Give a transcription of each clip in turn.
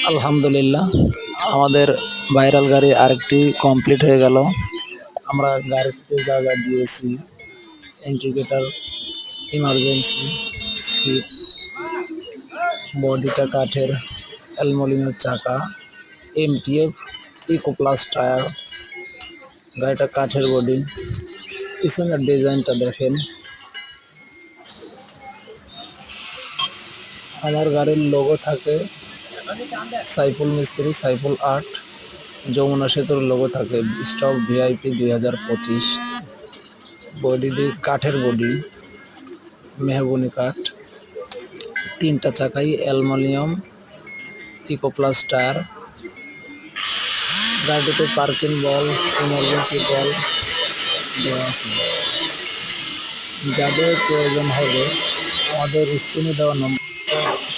আলহামদুলিল্লাহ, আমাদের ভাইরাল গাড়ি আরেকটি কমপ্লিট হয়ে গেল। আমরা গাড়িতে যা যা দিয়েছি, ইন্ডিকেটর, ইমার্জেন্সি, সিট, বডিটা কাঠের, অ্যালুমিনিয়ামের চাকা, এমটিএফ, ইকো প্লাস টায়ার, গাড়িটা কাঠের বডি, পিছনের ডিজাইনটা দেখেন। আমার গাড়ির লোগো থাকে সাইফুল মিস্ত্রি, সাইফুল আর্ট। যমুনা সেতুর লোগো থাকে স্টক ভিআইপি 2025। বডিটি কাঠের বডি, মেহগনি কাঠ, তিনটা চাকাই অ্যালুমিনিয়াম, ইকো প্লাস টায়ার। গাড়িতে পার্কিং বল, ইমার্জেন্সি বল দেওয়া আছে। যাদের প্রয়োজন হবে আমাদের স্ক্রিনে দেওয়া নম্বর।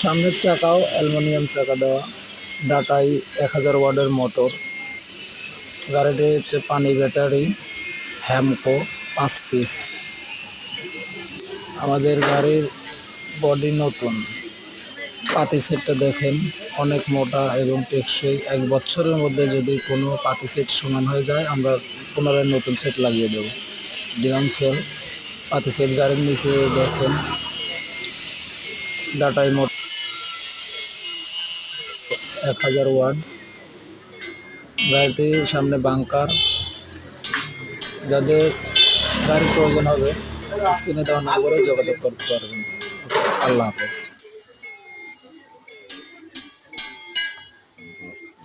সামনের চাকাও অ্যালুমিনিয়াম চাকা দেওয়া, ডাটাই 1000 ওয়াটের মোটর। গাড়িটি হচ্ছে পানি ব্যাটারি, হ্যামকো 5 পিস। আমাদের গাড়ির বডি নতুন। পাতি সেটটা দেখেন, অনেক মোটা এবং টেকসই। 1 বছরের মধ্যে যদি কোনো পাতি সেট সমান হয়ে যায় আমরা পুনরায় নতুন সেট লাগিয়ে দেব। ডিওনসেল পাতি সেট। গাড়ির নিচে দেখেন ডাটাই মোটর 1000 ওয়াট। গাড়িটির সামনে বাংকার। যাদের গাড়ির প্রয়োজন হবে স্ক্রিনে দেওয়া নম্বরে যোগাযোগ করতে পারবেন। আল্লাহ হাফেজ।